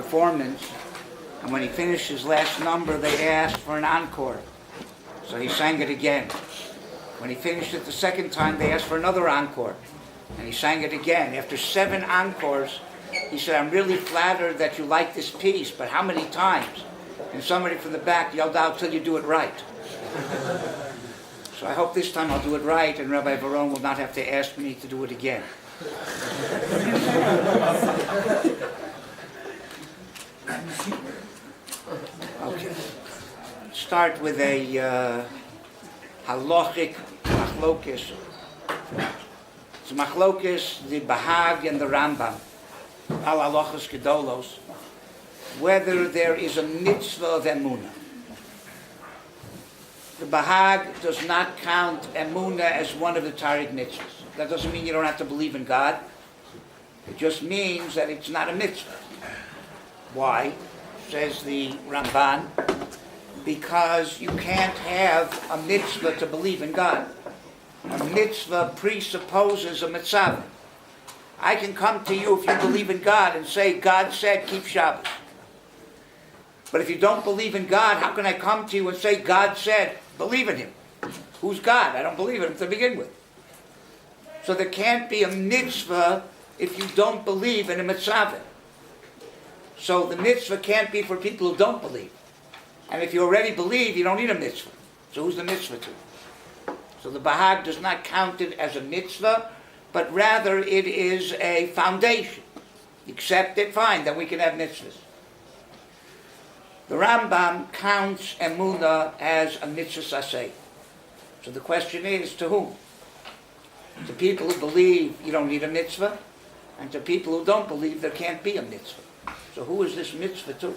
performance, and when he finished his last number, they asked for an encore. So he sang it again. When he finished it the second time, they asked for another encore, and he sang it again. After 7 encores, he said, "I'm really flattered that you like this piece, but how many times?" And somebody from the back yelled out, "Till you do it right." So I hope this time I'll do it right, and Rabbi Baron will not have to ask me to do it again. Okay. Start with a halachic machlokes. It's machlokes, the Bahag and the Rambam, al halachos gedolos, whether there is a mitzvah of Emunah. The Bahag does not count Emunah as one of the Tariq mitzvahs. That doesn't mean you don't have to believe in God. It just means that it's not a mitzvah. Why? Says the Ramban, because you can't have a mitzvah to believe in God. A mitzvah presupposes a mitzvah. I can come to you if you believe in God and say, God said keep Shabbos. But if you don't believe in God, how can I come to you and say, God said, believe in Him? Who's God? I don't believe in Him to begin with. So there can't be a mitzvah if you don't believe in a mitzvah. So the mitzvah can't be for people who don't believe. And if you already believe, you don't need a mitzvah. So who's the mitzvah to? So the Bahag does not count it as a mitzvah, but rather it is a foundation. Accept it, fine, then we can have mitzvahs. The Rambam counts Emunah as a mitzvah saseh. So the question is, to whom? To people who believe you don't need a mitzvah, and to people who don't believe there can't be a mitzvah. So who is this mitzvah to?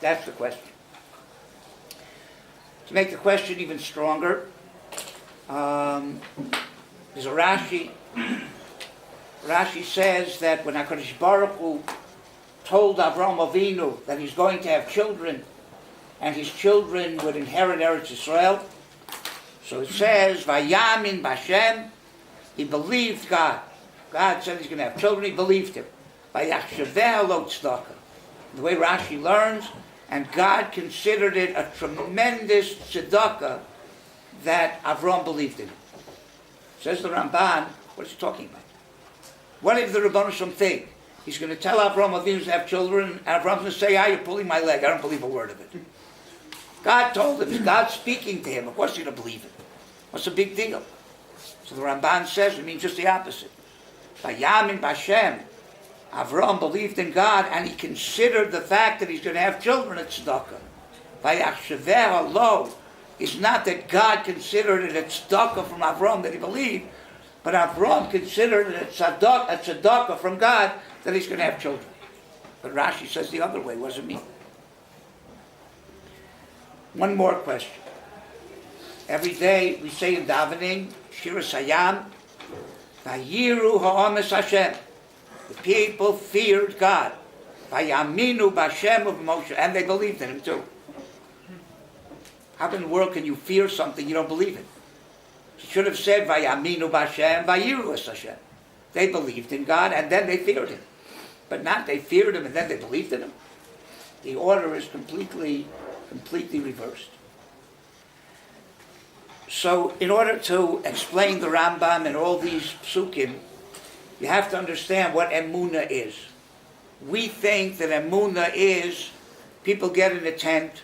That's the question. To make the question even stronger, there's a Rashi. Rashi says that when HaKadosh Baruch Hu told Avraham Avinu that he's going to have children, and his children would inherit Eretz Yisrael, so it says, Vayamin Bashem, he believed God. God said he's going to have children, he believed him. Vayachshaveh lo tzedakah. The way Rashi learns, and God considered it a tremendous tzedakah that Avraham believed in him. Says the Ramban, what is he talking about? What if the Rebbeinu Shalom think? He's going to tell Avraham Avinu to have children, and Avraham going to say, you're pulling my leg. I don't believe a word of it. God told him. It's God speaking to him. Of course you're going to believe it. What's the big deal? So the Ramban says it means just the opposite. Vayamin Bashem. Avraham believed in God, and he considered the fact that he's going to have children at tzedakah. Vayachshaveh lo is not that God considered it a tzedakah from Avraham that he believed, but Avraham considered it a tzedakah from God that he's going to have children. But Rashi says the other way. What does it mean? One more question. Every day we say in davening, Shiras Hayam, Vayiru ha'omes Hashem. The people feared God. Vayaminu b'Hashem of Moshe, and they believed in Him too. How in the world can you fear something you don't believe in? He should have said, Vayaminu b'Hashem, Vayiru es Hashem. They believed in God, and then they feared Him. But not they feared Him, and then they believed in Him. The order is completely reversed. So, in order to explain the Rambam and all these psukim, you have to understand what Emunah is. We think that Emunah is, people get in a tent,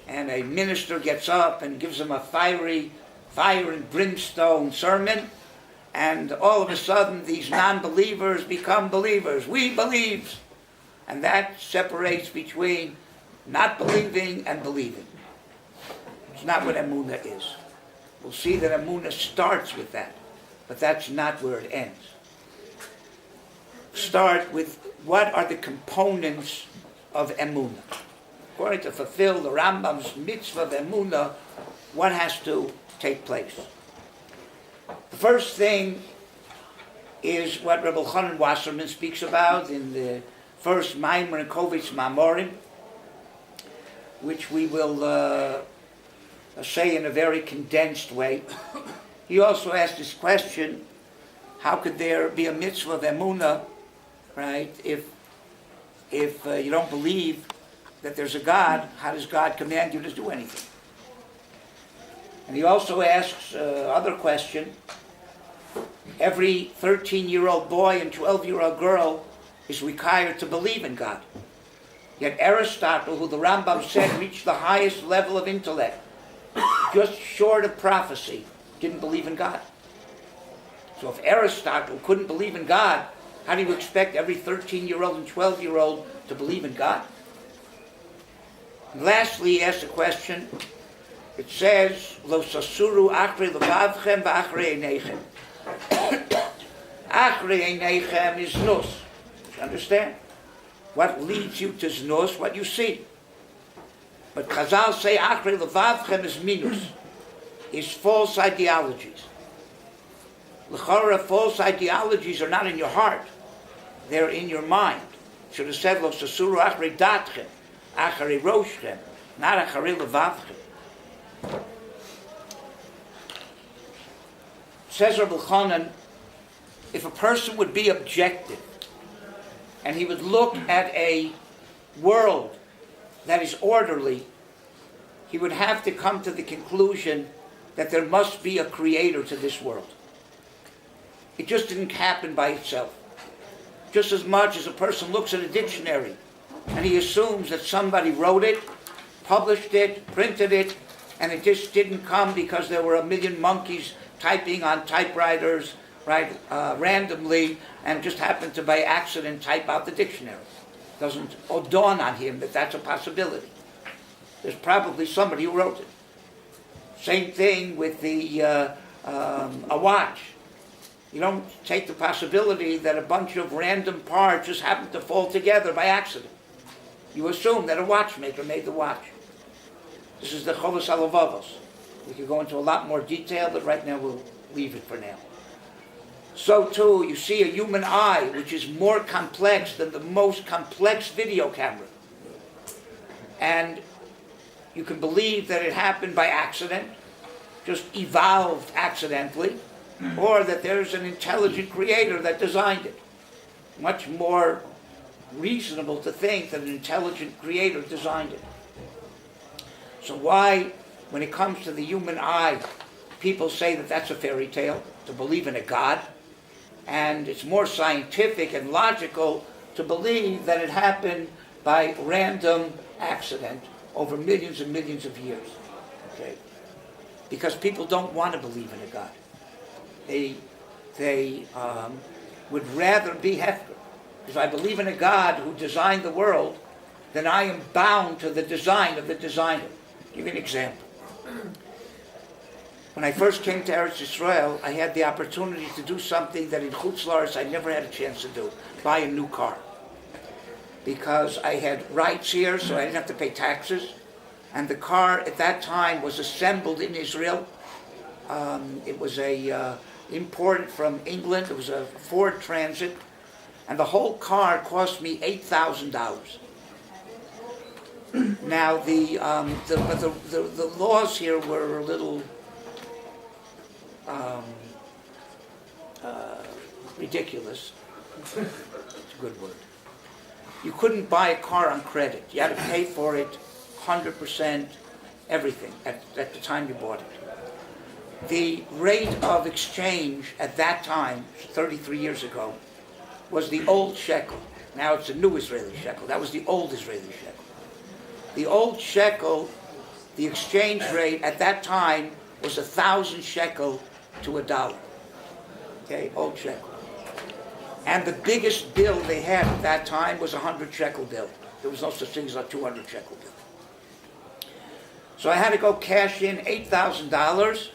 and a minister gets up and gives them a fire and brimstone sermon, and all of a sudden these non-believers become believers. We believe. And that separates between not believing and believing. It's not what Emunah is. We'll see that Emunah starts with that, but that's not where it ends. Start with what are the components of Emunah. According to fulfill the Rambam's mitzvah of Emunah, what has to take place? The first thing is what Rebbe Chanan Wasserman speaks about in the first Maimer in Kovitz Mamorim, which we will say in a very condensed way. He also asked this question, how could there be a mitzvah of Emunah, right, if if you don't believe that there's a God, how does God command you to do anything? And he also asks other question. Every 13-year-old boy and 12-year-old girl is required to believe in God. Yet Aristotle, who the Rambam said reached the highest level of intellect, just short of prophecy, didn't believe in God. So if Aristotle couldn't believe in God, how do you expect every 13-year-old and 12-year-old to believe in God? And lastly, he asks a question. It says, Lo sasuru achre levavchem v'achre einechem. Achre einechem is nus. You understand? What leads you to znus? What you see. But Chazal say achre levavchem is minus. Is false ideologies. L'chora, false ideologies are not in your heart. They're in your mind. Should have said, Lo sasuru achre datchem. Achre roshchem. Not achre levavchem. Says Rabbi Chanan, if a person would be objective and he would look at a world that is orderly, he would have to come to the conclusion that there must be a creator to this world. It just didn't happen by itself. Just as much as a person looks at a dictionary and he assumes that somebody wrote it, published it, printed it, and it just didn't come because there were a million monkeys typing on typewriters, right, randomly, and just happened to by accident type out the dictionary. Doesn't dawn on him that that's a possibility. There's probably somebody who wrote it. Same thing with the a watch. You don't take the possibility that a bunch of random parts just happened to fall together by accident. You assume that a watchmaker made the watch. This is the Chovos HaLevavos. We could go into a lot more detail, but right now we'll leave it for now. So too, you see a human eye, which is more complex than the most complex video camera. And you can believe that it happened by accident, just evolved accidentally, or that there's an intelligent creator that designed it. Much more reasonable to think that an intelligent creator designed it. So why, when it comes to the human eye, people say that that's a fairy tale, to believe in a God, and it's more scientific and logical to believe that it happened by random accident over millions and millions of years. Okay? Because people don't want to believe in a God. They would rather be Hefker. If I believe in a God who designed the world, then I am bound to the design of the designer. I'll give you an example. When I first came to Eretz Yisrael, I had the opportunity to do something that in Chutz La'aretz I never had a chance to do, buy a new car. Because I had rights here, so I didn't have to pay taxes. And the car at that time was assembled in Israel. It was imported from England. It was a Ford Transit. And the whole car cost me $8,000. Now, the laws here were a little ridiculous. It's a good word. You couldn't buy a car on credit. You had to pay for it 100%, everything, at the time you bought it. The rate of exchange at that time, 33 years ago, was the old shekel. Now it's the new Israeli shekel. That was the old Israeli shekel. The old shekel, the exchange rate at that time was 1,000 shekel to $1. Okay, old shekel. And the biggest bill they had at that time was a 100 shekel bill. There was no such thing as a 200 shekel bill. So I had to go cash in $8,000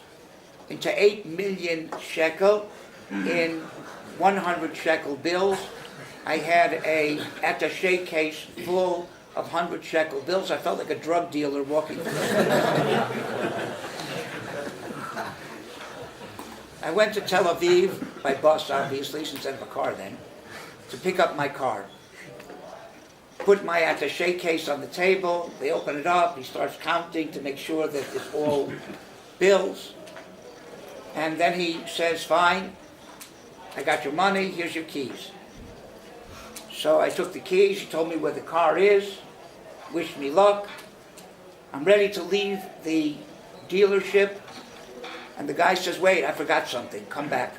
into 8 million shekel in 100 shekel bills. I had a attaché case full of 100 shekel bills. I felt like a drug dealer walking through the I went to Tel Aviv by bus, obviously, instead of a car then, to pick up my car. Put my attaché case on the table. They open it up. He starts counting to make sure that it's all bills. And then he says, fine, I got your money, here's your keys. So I took the keys, he told me where the car is, wished me luck. I'm ready to leave the dealership, and the guy says, wait, I forgot something, come back.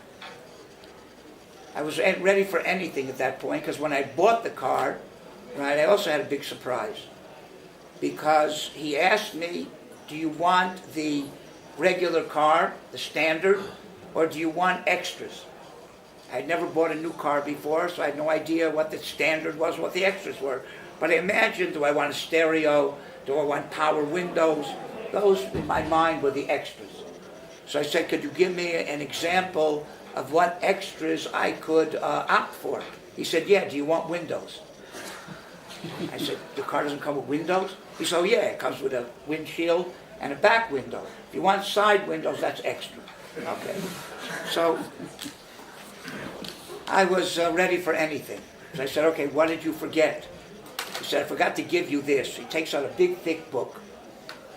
I was ready for anything at that point, because when I bought the car, right, I also had a big surprise. Because he asked me, do you want the regular car, the standard, or do you want extras? I'd never bought a new car before, so I had no idea what the standard was, what the extras were. But I imagined, do I want a stereo? Do I want power windows? Those, in my mind, were the extras. So I said, could you give me an example of what extras I could opt for? He said, yeah, do you want windows? I said, the car doesn't come with windows? He said, oh yeah, it comes with a windshield and a back window. If you want side windows, that's extra. Okay. So I was ready for anything. So I said, okay, what did you forget? He said, I forgot to give you this. He takes out a big, thick book.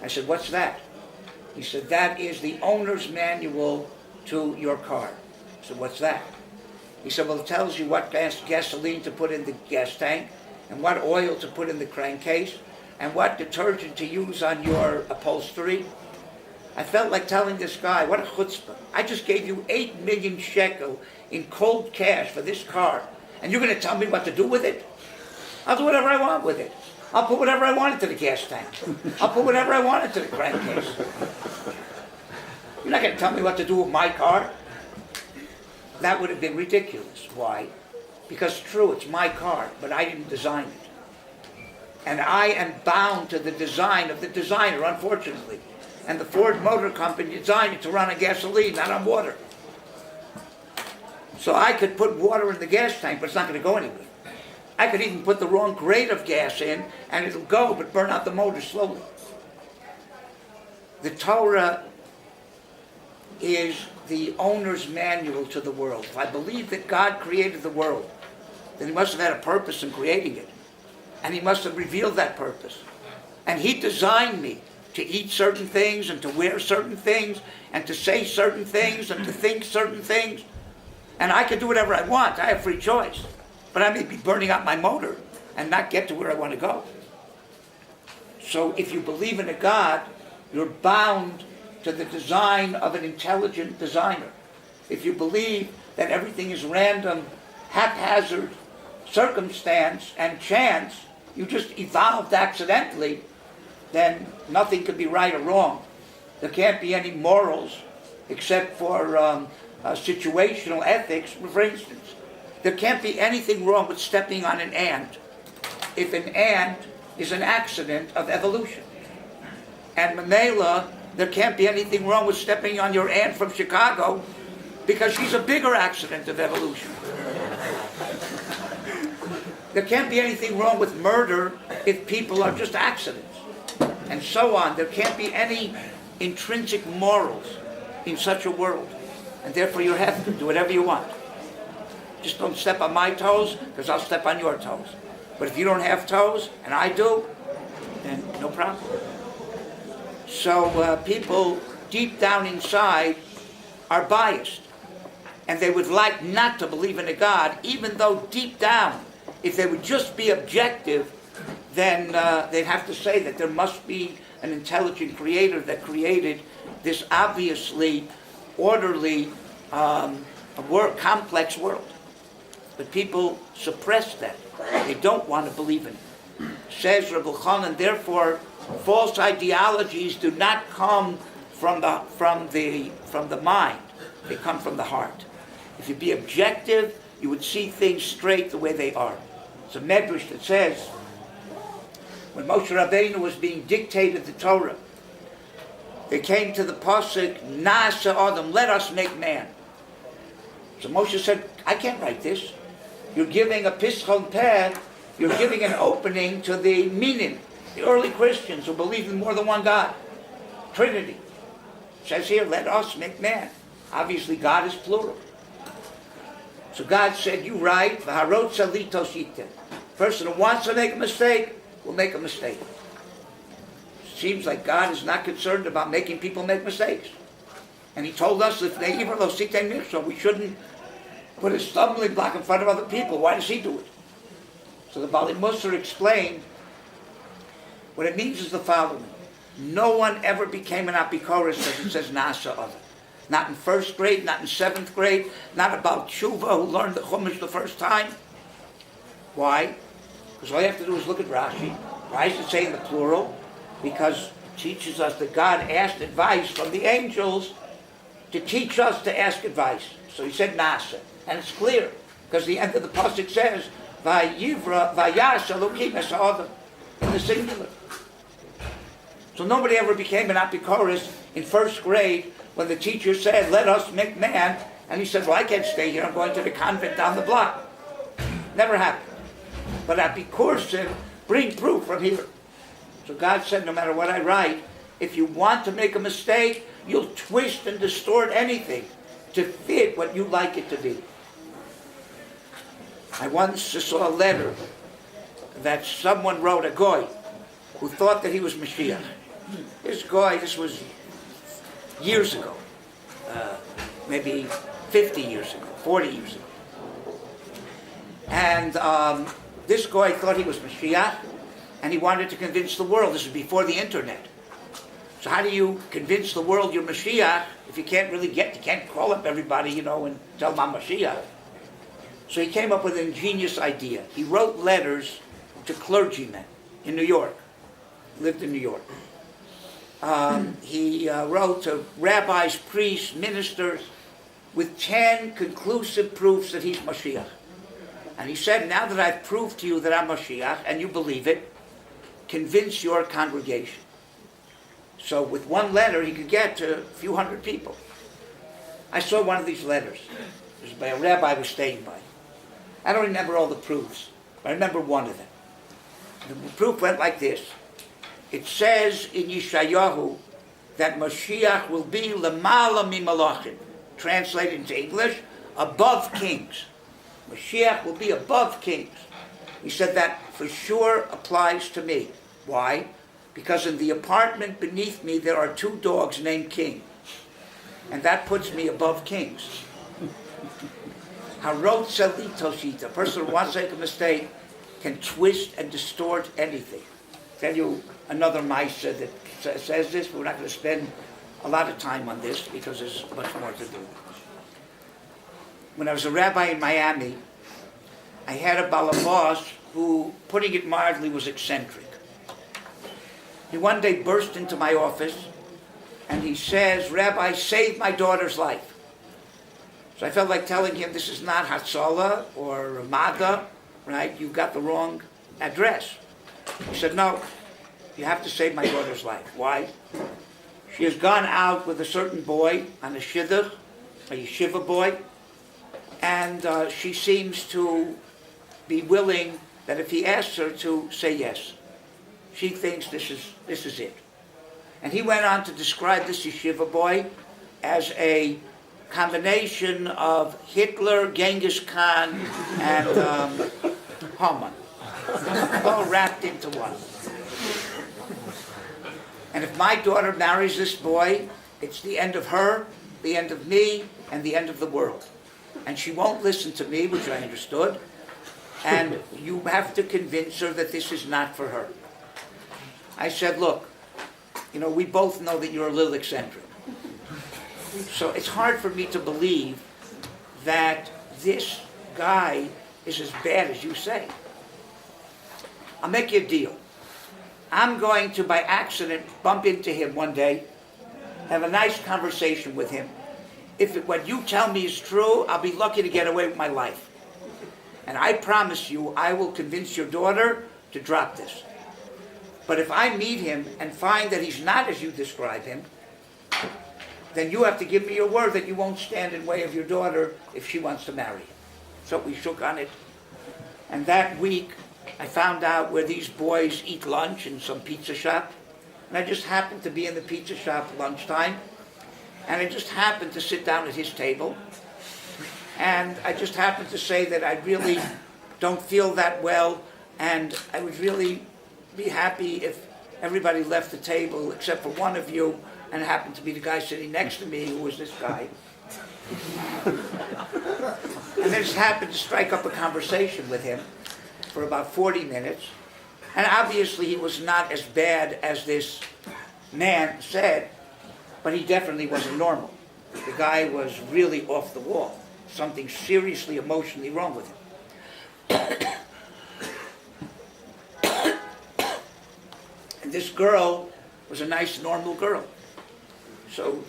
I said, what's that? He said, that is the owner's manual to your car. I said, what's that? He said, well, it tells you what gasoline to put in the gas tank, and what oil to put in the crankcase, and what detergent to use on your upholstery. I felt like telling this guy, what a chutzpah. I just gave you 8 million shekel in cold cash for this car, and you're going to tell me what to do with it? I'll do whatever I want with it. I'll put whatever I want into the gas tank. I'll put whatever I want into the crankcase. You're not going to tell me what to do with my car? That would have been ridiculous. Why? Because true, it's my car, but I didn't design it. And I am bound to the design of the designer, unfortunately. And the Ford Motor Company designed it to run on gasoline, not on water. So I could put water in the gas tank, but it's not going to go anywhere. I could even put the wrong grade of gas in, and it'll go, but burn out the motor slowly. The Torah is the owner's manual to the world. If I believe that God created the world, then he must have had a purpose in creating it. And he must have revealed that purpose. And he designed me to eat certain things, and to wear certain things, and to say certain things, and to think certain things. And I can do whatever I want. I have free choice. But I may be burning out my motor and not get to where I want to go. So if you believe in a God, you're bound to the design of an intelligent designer. If you believe that everything is random, haphazard, circumstance, and chance, you just evolved accidentally, then nothing could be right or wrong. There can't be any morals except for situational ethics, for instance. There can't be anything wrong with stepping on an ant if an ant is an accident of evolution. And Mamela, there can't be anything wrong with stepping on your aunt from Chicago because she's a bigger accident of evolution. There can't be anything wrong with murder if people are just accidents, and so on. There can't be any intrinsic morals in such a world, and therefore you have to do whatever you want. Just don't step on my toes, because I'll step on your toes. But if you don't have toes, and I do, then no problem. So people deep down inside are biased, and they would like not to believe in a God, even though deep down, if they would just be objective, then they'd have to say that there must be an intelligent creator that created this obviously orderly, complex world. But people suppress that. They don't want to believe in it. Says Rabbi Chanan, therefore, false ideologies do not come from the mind. They come from the heart. If you be objective, you would see things straight the way they are. It's a medrash that says, when Moshe Rabbeinu was being dictated the Torah, they came to the pasuk, Na'aseh Adam, let us make man. So Moshe said, I can't write this. You're giving a pischon peh, you're giving an opening to the meaning, the early Christians who believed in more than one God, Trinity. It says here, let us make man. Obviously God is plural. So God said, you write, v'harot salitos yitem. Person who wants to make a mistake will make a mistake. Seems like God is not concerned about making people make mistakes. And he told us if they even so we shouldn't put a stumbling block in front of other people. Why does he do it? So the Bali Musar explained what it means is the following. No one ever became an apikoros as it says nasa other. Not in first grade, not in seventh grade, not about tshuva who learned the Chumash the first time. Why? Because all you have to do is look at Rashi. Why does it say in the plural? Because it teaches us that God asked advice from the angels to teach us to ask advice. So he said nasa. And it's clear, because the end of the pasuk says, Vayivra, Vayash Elokim es ha'adam, in the singular. So nobody ever became an apikoros in first grade when the teacher said, let us make man, and he said, well, I can't stay here, I'm going to the convent down the block. Never happened. But apikoros bring proof from here. So God said, no matter what I write, if you want to make a mistake, you'll twist and distort anything to fit what you like it to be. I once saw a letter that someone wrote, a goy, who thought that he was Mashiach. This guy, this was years ago, maybe 50 years ago, 40 years ago. And this guy thought he was Mashiach, and he wanted to convince the world. This is before the internet. So how do you convince the world you're Mashiach if you can't really you can't call up everybody, and tell them I'm Mashiach? So he came up with an ingenious idea. He wrote letters to clergymen in New York. He lived in New York. He wrote to rabbis, priests, ministers, with 10 conclusive proofs that he's Mashiach. And he said, now that I've proved to you that I'm Mashiach, and you believe it, convince your congregation. So with one letter, he could get to a few hundred people. I saw one of these letters. It was by a rabbi I was staying by. I don't remember all the proofs, but I remember one of them. The proof went like this. It says in Yeshayahu that Mashiach will be lemala mimalachim, translated into English, above kings. Mashiach will be above kings. He said that for sure applies to me. Why? Because in the apartment beneath me there are 2 dogs named King. And that puts me above kings. Harot Selitoshita, a person who wants to make a mistake can twist and distort anything. Tell you another Maisa that says this, but we're not going to spend a lot of time on this because there's much more to do. When I was a rabbi in Miami, I had a balabas who, putting it mildly, was eccentric. He one day burst into my office and he says, Rabbi, save my daughter's life. So I felt like telling him, this is not Hatzalah or Ramada, right? You've got the wrong address. He said, no, you have to save my daughter's life. Why? She has gone out with a certain boy on a shidduch, a yeshiva boy, and she seems to be willing that if he asks her to say yes. She thinks this is it. And he went on to describe this yeshiva boy as a combination of Hitler, Genghis Khan, and Haman, all wrapped into one. And if my daughter marries this boy, it's the end of her, the end of me, and the end of the world. And she won't listen to me, which I understood, and you have to convince her that this is not for her. I said, look, we both know that you're a little eccentric. So it's hard for me to believe that this guy is as bad as you say. I'll make you a deal. I'm going to, by accident, bump into him one day, have a nice conversation with him. If what you tell me is true, I'll be lucky to get away with my life. And I promise you, I will convince your daughter to drop this. But if I meet him and find that he's not as you describe him, then you have to give me your word that you won't stand in the way of your daughter if she wants to marry him. So we shook on it. And that week, I found out where these boys eat lunch in some pizza shop. And I just happened to be in the pizza shop at lunchtime. And I just happened to sit down at his table. And I just happened to say that I really don't feel that well. And I would really be happy if everybody left the table except for one of you. And it happened to be the guy sitting next to me, who was this guy. And I just happened to strike up a conversation with him. for about 40 minutes. And obviously he was not as bad as this man said, but he definitely wasn't normal. The guy was really off the wall. Something seriously emotionally wrong with him. And this girl was a nice, normal girl. So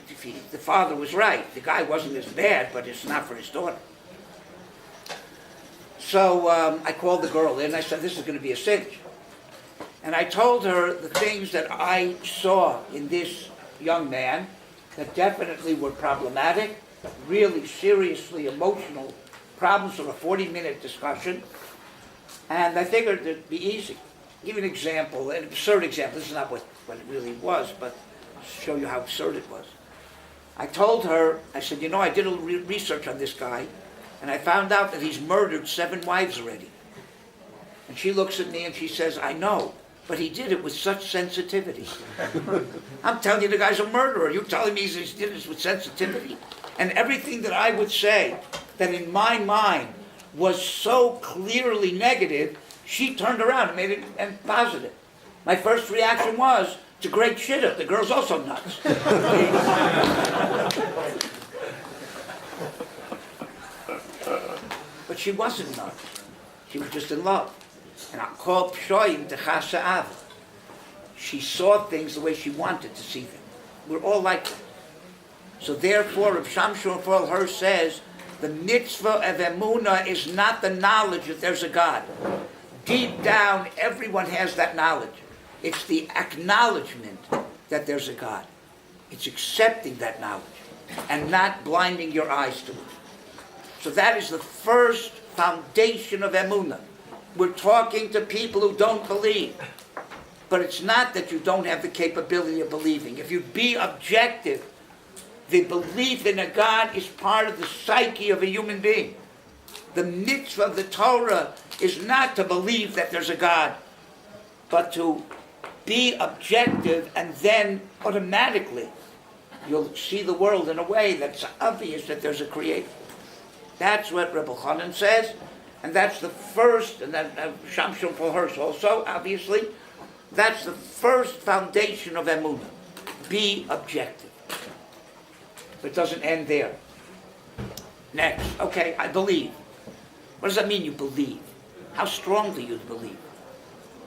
the father was right. The guy wasn't as bad, but it's not for his daughter. So I called the girl in and I said, this is going to be a cinch. And I told her the things that I saw in this young man that definitely were problematic, really seriously emotional problems for a 40-minute discussion. And I figured it'd be easy. Give you an example, an absurd example. This is not what it really was, but to show you how absurd it was. I told her, I said, you know, I did a little research on this guy, and I found out that he's murdered 7 wives already. And she looks at me and she says, I know, but he did it with such sensitivity. I'm telling you, the guy's a murderer. You're telling me he did this with sensitivity? And everything that I would say that in my mind was so clearly negative, she turned around and made it positive. My first reaction was, it's a great shit-up. The girl's also nuts. But she wasn't nuts. She was just in love. And I called Pshoyim to Chasa'av. She saw things the way she wanted to see them. We're all like that. So therefore, Rav Shamshon Fol Her says, the mitzvah of Emunah is not the knowledge that there's a God. Deep down, everyone has that knowledge. It's the acknowledgement that there's a God. It's accepting that knowledge and not blinding your eyes to it. So that is the first foundation of Emunah. We're talking to people who don't believe. But it's not that you don't have the capability of believing. If you be objective, the belief in a God is part of the psyche of a human being. The mitzvah of the Torah is not to believe that there's a God, but to be objective, and then automatically you'll see the world in a way that's obvious that there's a creator. That's what Rebbe Chanan says, and that's the first, and then Shamshon Fol Her also, obviously, that's the first foundation of Emunah. Be objective. But it doesn't end there. Next, okay, I believe. What does that mean, you believe? How strongly you believe?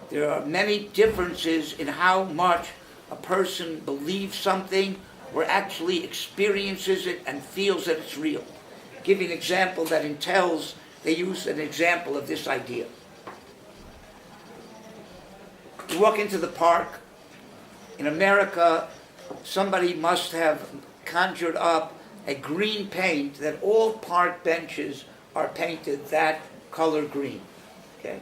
There are many differences in how much a person believes something or actually experiences it and feels that it's real. Give you an example that in Tells, they use an example of this idea. You walk into the park. In America, somebody must have conjured up a green paint that all park benches are painted that color green. Okay?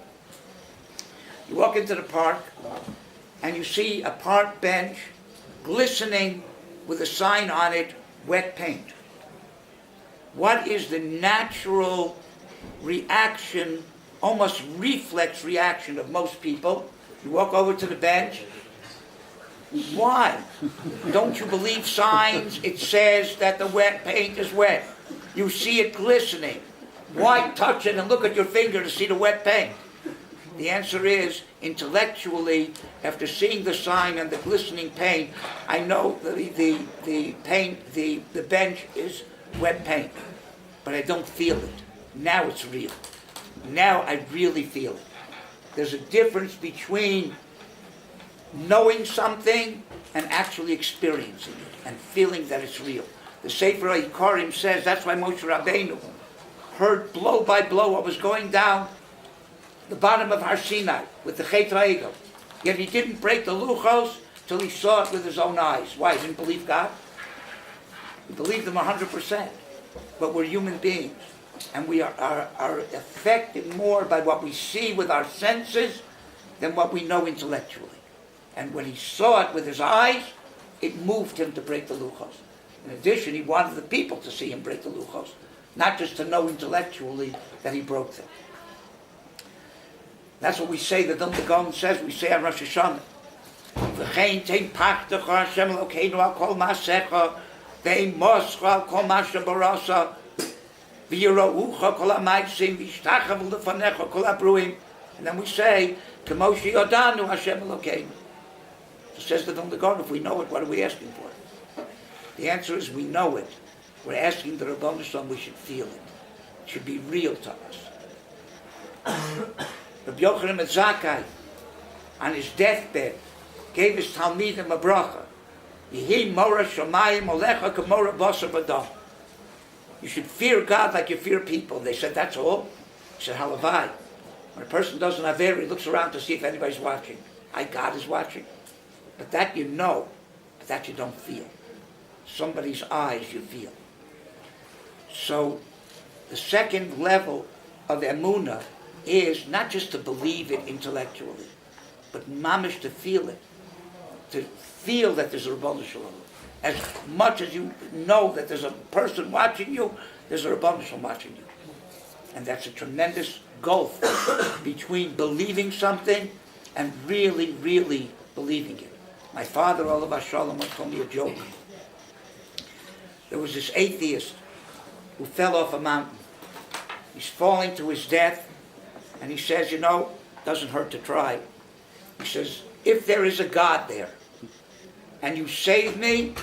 You walk into the park and you see a park bench glistening with a sign on it, wet paint. What is the natural reaction, almost reflex reaction of most people? You walk over to the bench. Why? Don't you believe signs? It says that the wet paint is wet. You see it glistening. Why touch it and look at your finger to see the wet paint? The answer is, intellectually, after seeing the sign and the glistening paint, I know the paint, the bench is wet paint. But I don't feel it. Now it's real. Now I really feel it. There's a difference between knowing something and actually experiencing it and feeling that it's real. The Sefer HaYikarim says that's why Moshe Rabbeinu heard blow by blow what was going down the bottom of Har Sinai with the Chet HaEgel. Yet he didn't break the luchos till he saw it with his own eyes. Why? He didn't believe God? He believed them 100%. But we're human beings. And we are affected more by what we see with our senses than what we know intellectually. And when he saw it with his eyes, it moved him to break the luchos. In addition, he wanted the people to see him break the luchos, not just to know intellectually that he broke them. That's what we say, the Vilna Gaon says, we say on Rosh Hashanah. V'chein tein pachtecha Hashem Elokeinu al kol ma'asecha ve'im moscha al kol ma'aseh barasa v'yiraucha kol ha'maitzim v'yishtachavu lefanecha kol ha'bruim. And then we say, Kamoshi Yodanu Hashem Elokeinu. So says the Vilna Gaon, if we know it, what are we asking for? The answer is we know it. We're asking the Rabbanu Shalom, we should feel it. It should be real to us. Rabbi Yochanan Zakkai, on his deathbed, gave his Talmidim a bracha. Yehi mora shamayim olecha k'mora basar v'dam. You should fear God like you fear people. They said, that's all? He said, halavai. When a person does an aver, he looks around to see if anybody's watching. God is watching. But that you know, but that you don't feel. Somebody's eyes you feel. So the second level of Emunah is not just to believe it intellectually, but mamish to feel it. To feel that there's a Rabbanu Shalom. As much as you know that there's a person watching you, there's a Rabbanu Shalom watching you. And that's a tremendous gulf between believing something and really, really believing it. My father, Olav Shalom, once told me a joke. There was this atheist who fell off a mountain. He's falling to his death, and he says, doesn't hurt to try. He says, if there is a God there, and you save me,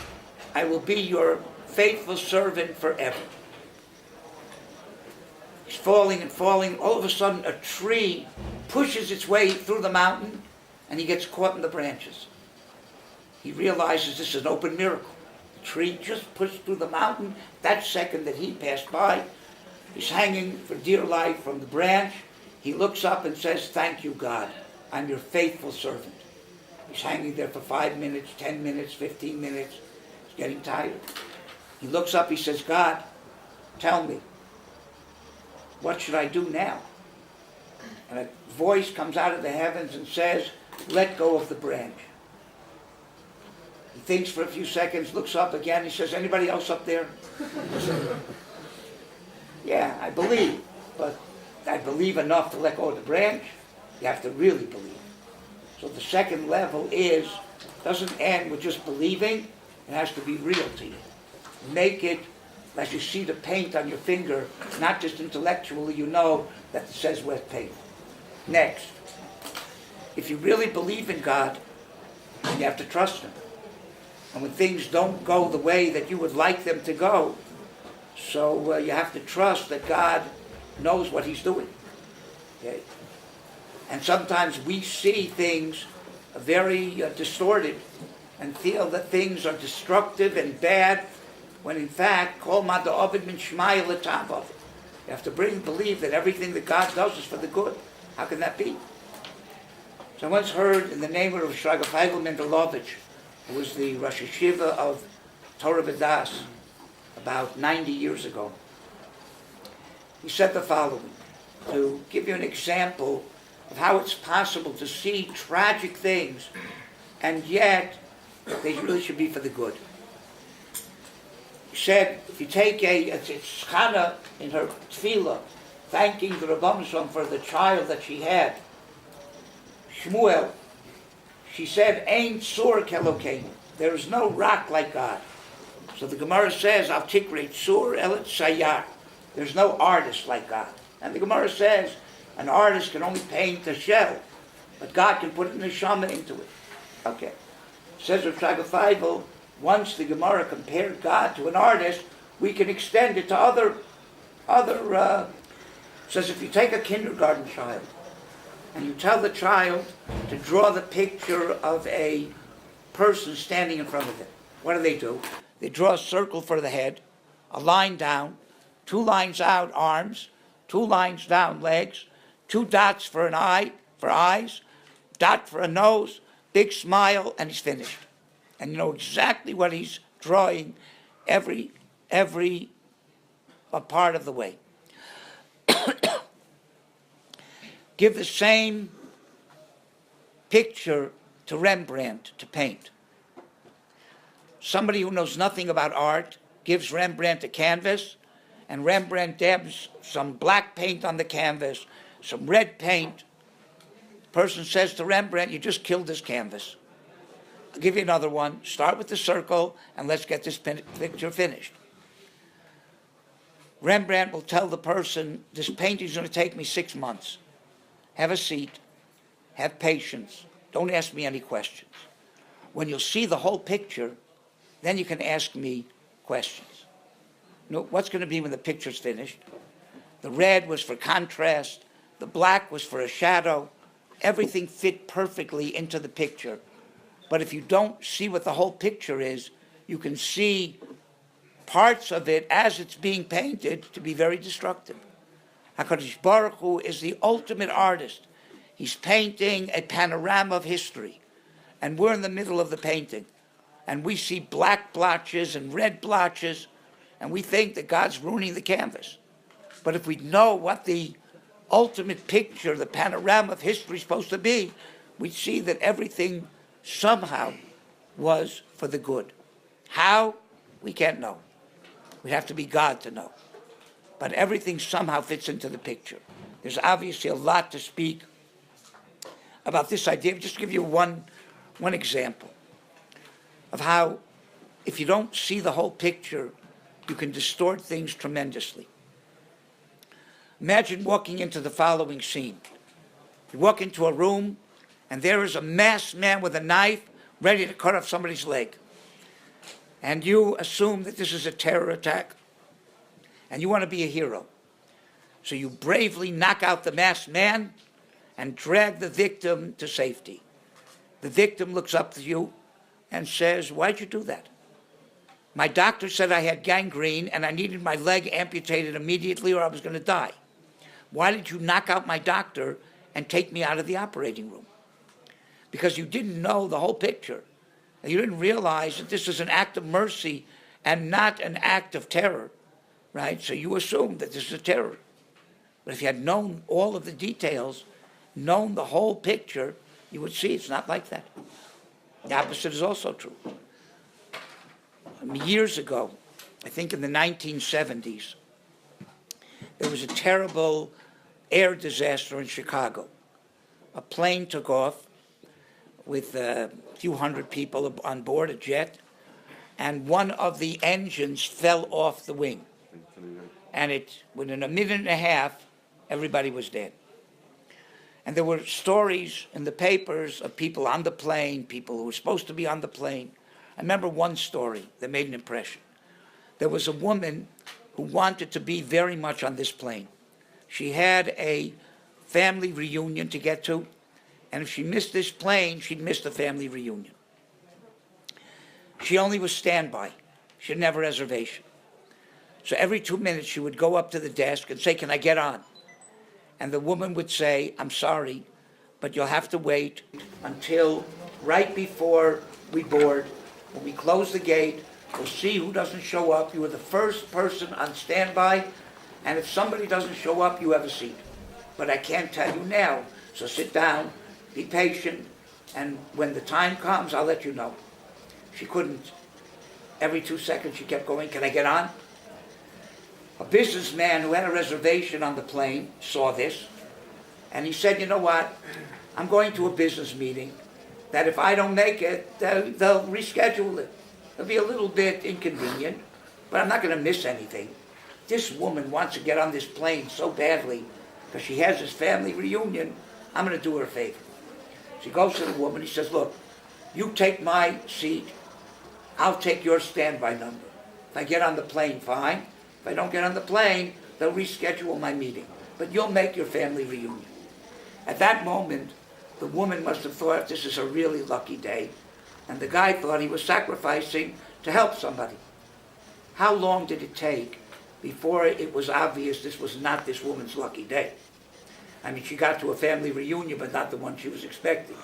I will be your faithful servant forever. He's falling and falling. All of a sudden, a tree pushes its way through the mountain, and he gets caught in the branches. He realizes this is an open miracle. The tree just pushed through the mountain. That second that he passed by, he's hanging for dear life from the branch. He looks up and says, thank you, God. I'm your faithful servant. He's hanging there for 5 minutes, 10 minutes, 15 minutes. He's getting tired. He looks up, he says, God, tell me, what should I do now? And a voice comes out of the heavens and says, let go of the branch. He thinks for a few seconds, looks up again, he says, anybody else up there? Yeah, I believe, but I believe enough to let go of the branch. You have to really believe. So the second level doesn't end with just believing, it has to be real to you. Make it, as you see the paint on your finger, not just intellectually, you know that it says wet paint. Next, if you really believe in God, you have to trust Him. And when things don't go the way that you would like them to go, so you have to trust that God knows what He's doing. Okay? And sometimes we see things very distorted and feel that things are destructive and bad, when in fact, Kol ma da'ovid min shmaya l'tavav. You have to believe that everything that God does is for the good. How can that be? So I once heard in the name of Shraga Feigl Mendelovich, who was the Rosh Yeshiva of Torah V'das about 90 years ago. He said the following, to give you an example of how it's possible to see tragic things, and yet they really should be for the good. He said, if you take it's Chana in her tefillah, thanking the Rabbanu Shalom for the child that she had, Shmuel, she said, Ein Tzur Kelokeinu. There is no rock like God. So the Gemara says, Al Tikre Tzur Elet Sayar. There's no artist like God. And the Gemara says, an artist can only paint a shell, but God can put a neshama into it. Okay. Says Rav Shraga Feigl, once the Gemara compared God to an artist, we can extend it to other. Says if you take a kindergarten child and you tell the child to draw the picture of a person standing in front of them, what do? They draw a circle for the head, a line down, 2 lines out arms, 2 lines down legs, 2 dots for an eye, for eyes, dot for a nose, big smile, and he's finished. And you know exactly what he's drawing every part of the way. Give the same picture to Rembrandt to paint. Somebody who knows nothing about art gives Rembrandt a canvas, and Rembrandt dabs some black paint on the canvas, some red paint. The person says to Rembrandt, you just killed this canvas. I'll give you another one. Start with the circle, and let's get this picture finished. Rembrandt will tell the person, this painting is going to take me 6 months. have a seat, have patience. Don't ask me any questions. When you'll see the whole picture, then you can ask me questions. What's going to be when the picture's finished? The red was for contrast. The black was for a shadow. Everything fit perfectly into the picture. But if you don't see what the whole picture is, you can see parts of it as it's being painted to be very destructive. HaKadosh Baruch Hu is the ultimate artist. He's painting a panorama of history. And we're in the middle of the painting. And we see black blotches and red blotches, and we think that God's ruining the canvas. But if we know what the ultimate picture, the panorama of history is supposed to be, we see that everything somehow was for the good. How? We can't know. We have to be God to know. But everything somehow fits into the picture. There's obviously a lot to speak about this idea. Just to give you one example of how, if you don't see the whole picture, you can distort things tremendously. Imagine walking into the following scene. You walk into a room, and there is a masked man with a knife ready to cut off somebody's leg. And you assume that this is a terror attack, and you want to be a hero. So you bravely knock out the masked man and drag the victim to safety. The victim looks up to you and says, "Why'd you do that?" "My doctor said I had gangrene and I needed my leg amputated immediately or I was going to die." "Why did you knock out my doctor and take me out of the operating room?" Because you didn't know the whole picture. You didn't realize that this is an act of mercy and not an act of terror, right? So you assumed that this is a terror. But if you had known all of the details, known the whole picture, you would see it's not like that. The opposite is also true. Years ago, I think in the 1970s, there was a terrible air disaster in Chicago. A plane took off with a few hundred people on board, a jet, and one of the engines fell off the wing. And within a minute and a half, everybody was dead. And there were stories in the papers of people on the plane, people who were supposed to be on the plane. I remember one story that made an impression. There was a woman who wanted to be very much on this plane. She had a family reunion to get to, and if she missed this plane, she'd miss the family reunion. She only was standby. She didn't have a reservation. So every 2 minutes, she would go up to the desk and say, "Can I get on?" And the woman would say, "I'm sorry, but you'll have to wait until right before we board. When we close the gate, we'll see who doesn't show up. You are the first person on standby, and if somebody doesn't show up, you have a seat. But I can't tell you now, so sit down, be patient, and when the time comes, I'll let you know." She couldn't. Every 2 seconds, she kept going, "Can I get on?" A businessman who had a reservation on the plane saw this, and he said, "You know what? I'm going to a business meeting that if I don't make it, they'll reschedule it. It'll be a little bit inconvenient, but I'm not going to miss anything. This woman wants to get on this plane so badly because she has this family reunion. I'm going to do her a favor." So he goes to the woman. He says, "Look, you take my seat. I'll take your standby number. If I get on the plane, fine. If I don't get on the plane, they'll reschedule my meeting. But you'll make your family reunion." At that moment, the woman must have thought this is a really lucky day, and the guy thought he was sacrificing to help somebody. How long did it take before it was obvious this was not this woman's lucky day? I mean, she got to a family reunion, but not the one she was expecting.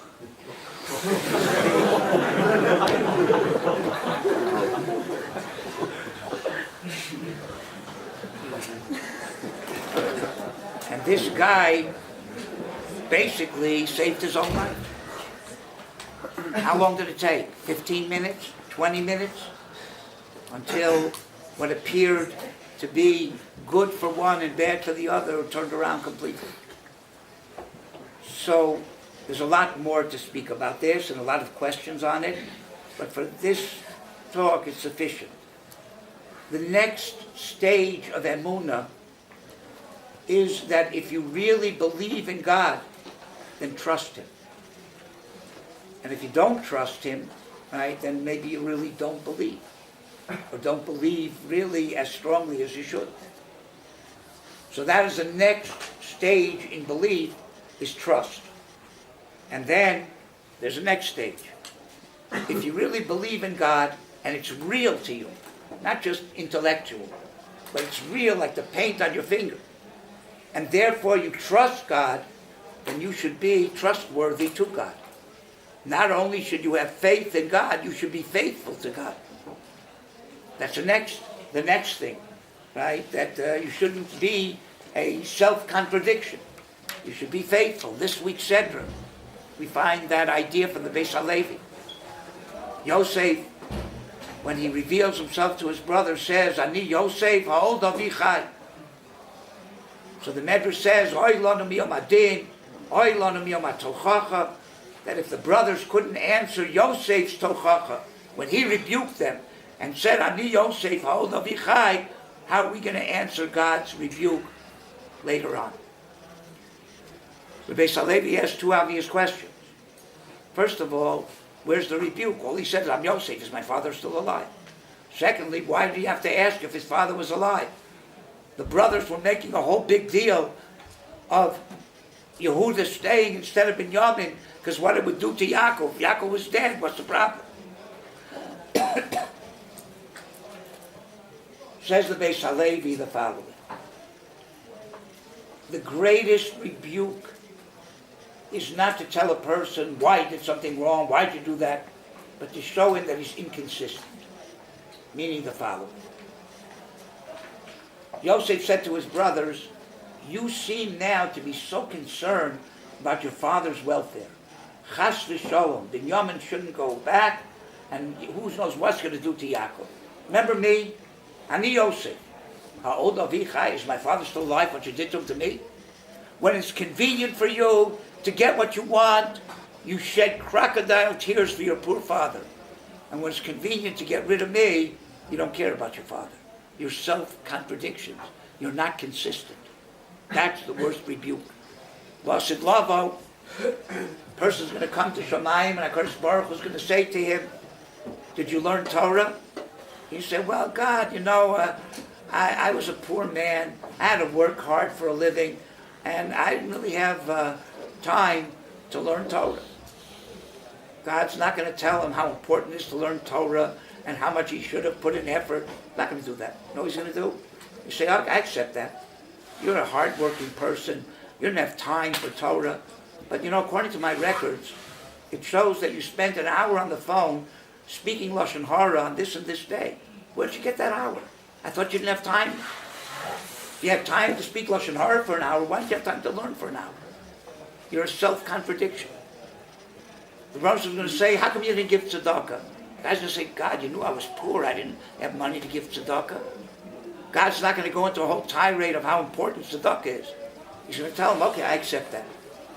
And this guy basically saved his own life. How long did it take? 15 minutes? 20 minutes? Until what appeared to be good for one and bad for the other turned around completely. So there's a lot more to speak about this and a lot of questions on it, but for this talk it's sufficient. The next stage of Emunah is that if you really believe in God, then trust him. And if you don't trust him, right, then maybe you really don't believe. Or don't believe really as strongly as you should. So that is the next stage in belief, is trust. And then there's the next stage. If you really believe in God and it's real to you, not just intellectual, but it's real like the paint on your finger, and therefore you trust God, then you should be trustworthy to God. Not only should you have faith in God, you should be faithful to God. That's the next thing, right? That you shouldn't be a self-contradiction. You should be faithful. This week's Sedra, we find that idea from the Beis HaLevi. Yosef, when he reveals himself to his brother, says, Ani Yosef ha'od avichai. So the Medrash says, Oy lanu miyom adin, Oy lanu miyom atochacha, that if the brothers couldn't answer Yosef's tochacha, when he rebuked them and said, Ani Yosef ha'od avichai, how are we going to answer God's rebuke later on? The Beis HaLevi asked two obvious questions. First of all, where's the rebuke? All he said is, I'm Yosef, is my father still alive? Secondly, why did he have to ask if his father was alive? The brothers were making a whole big deal of Yehuda staying instead of Binyamin, because what it would do to Yaakov. Yaakov was dead, what's the problem? Says the Beis HaLevi the following. The greatest rebuke is not to tell a person why he did something wrong, why did you do that, but to show him that he's inconsistent. Meaning the following. Yosef said to his brothers, you seem now to be so concerned about your father's welfare. Chas v'sholom, Binyamin shouldn't go back, and who knows what's going to do to Yaakov. Remember me? Ani Yosef. Ha'od avichai, is my father still alive, what you did to him to me? When it's convenient for you to get what you want, you shed crocodile tears for your poor father. And when it's convenient to get rid of me, you don't care about your father. You're self-contradictions. You're not consistent. That's the worst rebuke. Lasid Lavo, person's going to come to Shamayim, and HaKadosh Baruch Hu is going to say to him, did you learn Torah? He said, well, God, I was a poor man. I had to work hard for a living, and I didn't really have time to learn Torah. God's not going to tell him how important it is to learn Torah and how much he should have put in effort. Not going to do that. You know what he's going to do? You say, I accept that. You're a hard-working person. You didn't have time for Torah. But, according to my records, it shows that you spent an hour on the phone speaking Lashon Hara on this and this day. Where'd you get that hour? I thought you didn't have time. If you had time to speak Lashon Hara for an hour, why don't you have time to learn for an hour? You're a self-contradiction. The Rosh is going to say, how come you didn't give tzedakah? The guy's going to say, God, you knew I was poor. I didn't have money to give tzedakah. God's not going to go into a whole tirade of how important tzedakah is. He's going to tell him, okay, I accept that.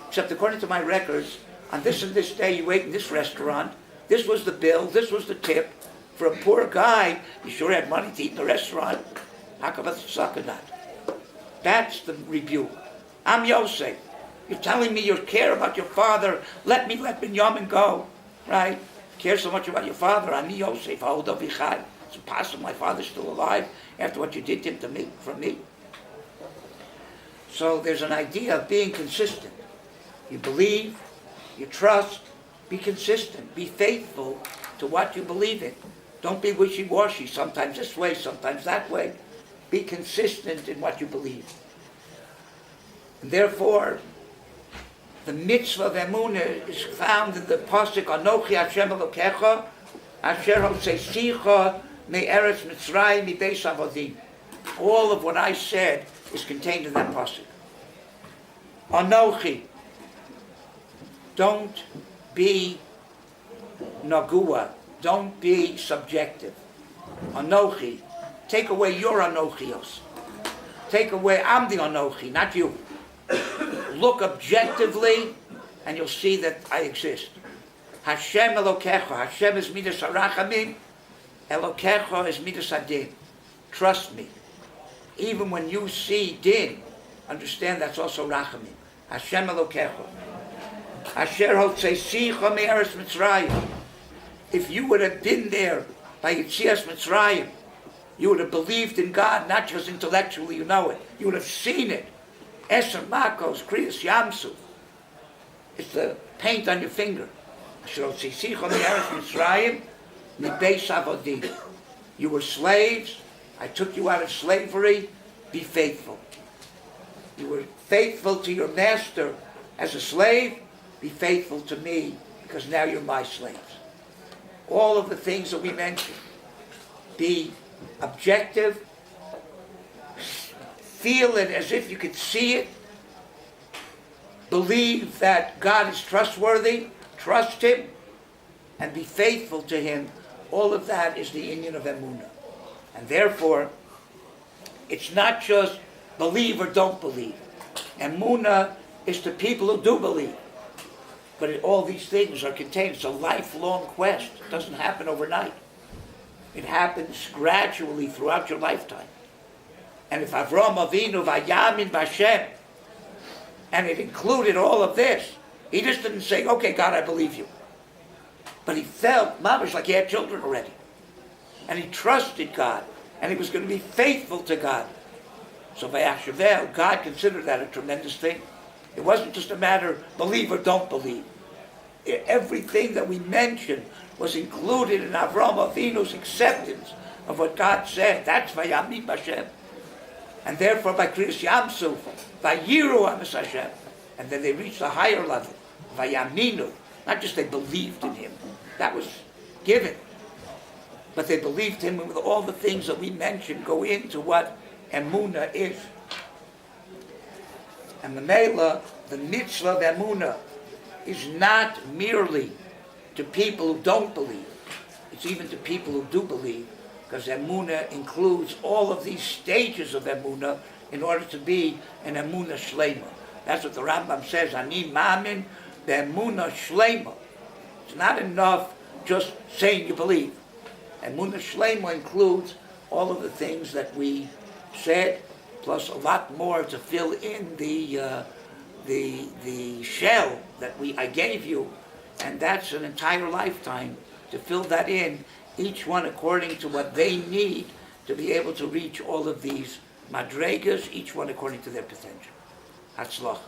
Except according to my records, on this and this day you ate in this restaurant, this was the bill, this was the tip. For a poor guy, you sure had money to eat in the restaurant. How come it's tzedakah not? That's the rebuke. I'm Yosef. You're telling me you care about your father. Let Binyamin go. Right? Care so much about your father. Ani Yosef, ha'od avichai. It's impossible. My father's still alive after what you did to him, from me. So there's an idea of being consistent. You believe, you trust, be consistent. Be faithful to what you believe in. Don't be wishy-washy. Sometimes this way, sometimes that way. Be consistent in what you believe. And therefore, the mitzvah of Emunah is found in the pasuk Anochi Hashem Elokecha Asher Hoseicha Me'eretz Mitzrayim Mibeis Avodim. All of what I said is contained in that pasuk. Anochi. Don't be nagua. Don't be subjective. Anochi. Take away your Anochios. Take away, I'm the Anochi, not you. Look objectively, and you'll see that I exist. Hashem Elokecha. Hashem is midas harachamim. Elokecha is midas hadin. Trust me. Even when you see din, understand that's also rachamim. Hashem Elokecha. Asher hotzeicha me'eretz Mitzrayim. If you would have been there by Yetzias Mitzrayim, you would have believed in God, not just intellectually, you know it. You would have seen it. Eser Makos, Kriyas Yamsuf. It's the paint on your finger. Asher hotzeicha me'eretz Mitzrayim, mibeis avodim. You were slaves. I took you out of slavery. Be faithful. You were faithful to your master as a slave. Be faithful to me, because now you're my slaves. All of the things that we mentioned. Be objective. Feel it as if you could see it. Believe that God is trustworthy. Trust Him. And be faithful to Him. All of that is the inyan of Emunah. And therefore, it's not just believe or don't believe. Emunah is to people who do believe. But all these things are contained. It's a lifelong quest. It doesn't happen overnight. It happens gradually throughout your lifetime. And if Avraham Avinu vayamin b'Hashem, and it included all of this, he just didn't say, okay, God, I believe you. But he felt, mamash, like he had children already. And he trusted God. And he was going to be faithful to God. So Vayachshavel, God considered that a tremendous thing. It wasn't just a matter of believe or don't believe. Everything that we mentioned was included in Avraham Avinu's acceptance of what God said. That's Vayamin B'Hashem. And therefore by Kriyas Yamsuf, Vayiru Amas Hashem. And then they reached a higher level. Vayaminu. Not just they believed in Him. That was given. But they believed Him with all the things that we mentioned go into what Emunah is. And the Mela, the mitzvah of Emunah, is not merely to people who don't believe. It's even to people who do believe, because Emunah includes all of these stages of Emunah in order to be an Emunah Shlema. That's what the Rambam says, Ani Ma'amin be'Emunah Shlema. It's not enough just saying you believe. Emunah Shlema includes all of the things that we said, plus a lot more to fill in the shell that I gave you, and that's an entire lifetime to fill that in, each one according to what they need to be able to reach all of these madregas, each one according to their potential. Hatzlacha.